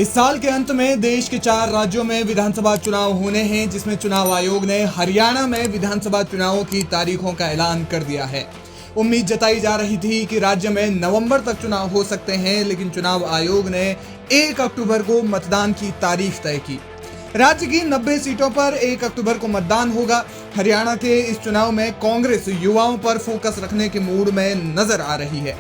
इस साल के अंत में देश के 4 राज्यों में विधानसभा चुनाव होने हैं, जिसमें चुनाव आयोग ने हरियाणा में विधानसभा चुनावों की तारीखों का ऐलान कर दिया है। उम्मीद जताई जा रही थी कि राज्य में नवंबर तक चुनाव हो सकते हैं, लेकिन चुनाव आयोग ने 1 अक्टूबर को मतदान की तारीख तय की। राज्य की 90 सीटों पर 1 अक्टूबर को मतदान होगा। हरियाणा के इस चुनाव में कांग्रेस युवाओं पर फोकस रखने के मूड में नजर आ रही है।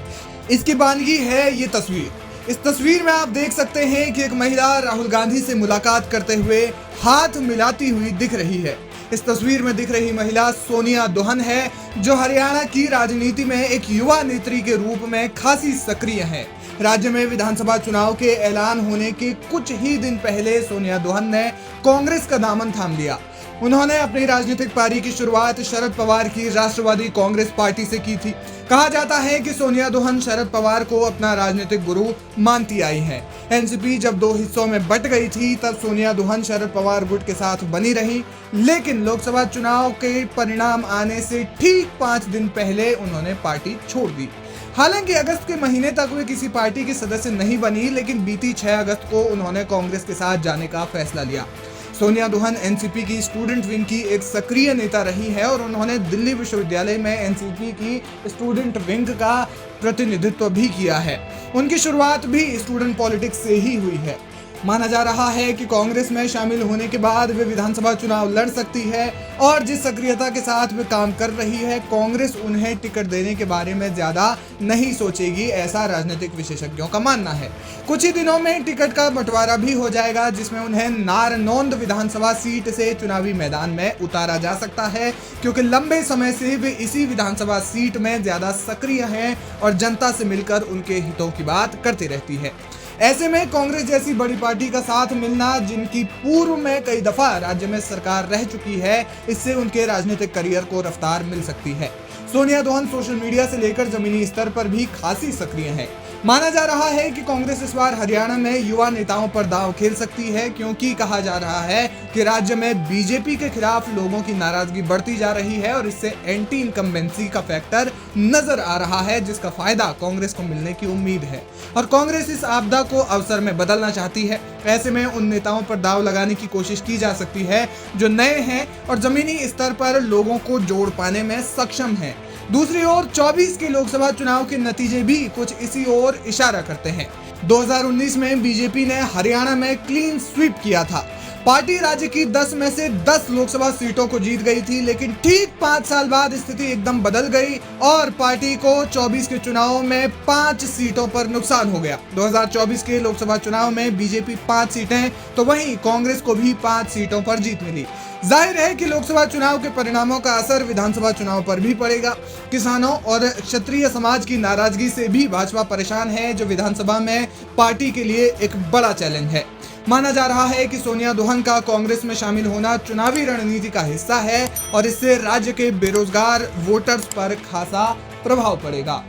इसकी बानगी है ये तस्वीर। इस तस्वीर में आप देख सकते हैं कि एक महिला राहुल गांधी से मुलाकात करते हुए हाथ मिलाती हुई दिख रही है। इस तस्वीर में दिख रही महिला सोनिया दोहन है, जो हरियाणा की राजनीति में एक युवा नेत्री के रूप में खासी सक्रिय है। राज्य में विधानसभा चुनाव के ऐलान होने के कुछ ही दिन पहले सोनिया दोहन ने कांग्रेस का दामन थाम लिया। उन्होंने अपनी राजनीतिक पारी की शुरुआत शरद पवार की राष्ट्रवादी कांग्रेस पार्टी से की थी। कहा जाता है कि सोनिया दोहन शरद पवार को अपना राजनीतिक गुरु मानती आई हैं। एनसीपी जब 2 हिस्सों में बट गई थी, तब सोनिया दोहन शरद पवार गुट के साथ बनी रही, लेकिन लोकसभा चुनाव के परिणाम आने से ठीक 5 दिन पहले उन्होंने पार्टी छोड़ दी। हालांकि अगस्त के महीने तक वे किसी पार्टी के सदस्य नहीं बनी, लेकिन बीती 6 अगस्त को उन्होंने कांग्रेस के साथ जाने का फैसला लिया। सोनिया दोहन एनसीपी की स्टूडेंट विंग की एक सक्रिय नेता रही है और उन्होंने दिल्ली विश्वविद्यालय में एनसीपी की स्टूडेंट विंग का प्रतिनिधित्व भी किया है। उनकी शुरुआत भी स्टूडेंट पॉलिटिक्स से ही हुई है। माना जा रहा है कि कांग्रेस में शामिल होने के बाद वे विधानसभा चुनाव लड़ सकती है और जिस सक्रियता के साथ वे काम कर रही है, कांग्रेस उन्हें टिकट देने के बारे में ज्यादा नहीं सोचेगी, ऐसा राजनीतिक विशेषज्ञों का मानना है। कुछ ही दिनों में टिकट का बंटवारा भी हो जाएगा, जिसमें उन्हें नारनौंद विधानसभा सीट से चुनावी मैदान में उतारा जा सकता है, क्योंकि लंबे समय से वे इसी विधानसभा सीट में ज्यादा सक्रिय हैं और जनता से मिलकर उनके हितों की बात करती रहती है। ऐसे में कांग्रेस जैसी बड़ी पार्टी का साथ मिलना, जिनकी पूर्व में कई दफा राज्य में सरकार रह चुकी है, इससे उनके राजनीतिक करियर को रफ्तार मिल सकती है। सोनिया दोहन सोशल मीडिया से लेकर जमीनी स्तर पर भी खासी सक्रिय है। माना जा रहा है कि कांग्रेस इस बार हरियाणा में युवा नेताओं पर दांव खेल सकती है, क्योंकि कहा जा रहा है कि राज्य में बीजेपी के खिलाफ लोगों की नाराजगी बढ़ती जा रही है और इससे एंटी इनकम्बेंसी का फैक्टर नजर आ रहा है, जिसका फायदा कांग्रेस को मिलने की उम्मीद है और कांग्रेस इस आपदा को अवसर में बदलना चाहती है। ऐसे में उन नेताओं पर दांव लगाने की कोशिश की जा सकती है जो नए हैं और जमीनी स्तर पर लोगों को जोड़ पाने में सक्षम हैं। दूसरी ओर 24 के लोकसभा चुनाव के नतीजे भी कुछ इसी ओर इशारा करते हैं। 2019 में बीजेपी ने हरियाणा में क्लीन स्वीप किया था। पार्टी राज्य की 10 में से 10 लोकसभा सीटों को जीत गई थी, लेकिन ठीक 5 साल बाद स्थिति एकदम बदल गई और पार्टी को 24 के चुनाव में 5 सीटों पर नुकसान हो गया। 2024 के लोकसभा चुनाव में बीजेपी 5 सीटें तो वहीं कांग्रेस को भी 5 सीटों पर जीत मिली। जाहिर है कि लोकसभा चुनाव के परिणामों का असर विधानसभा चुनाव पर भी पड़ेगा। किसानों और क्षत्रिय समाज की नाराजगी से भी भाजपा परेशान है, जो विधानसभा में पार्टी के लिए एक बड़ा चैलेंज है। माना जा रहा है कि सोनिया दोहन का कांग्रेस में शामिल होना चुनावी रणनीति का हिस्सा है और इससे राज्य के बेरोजगार वोटर्स पर खासा प्रभाव पड़ेगा।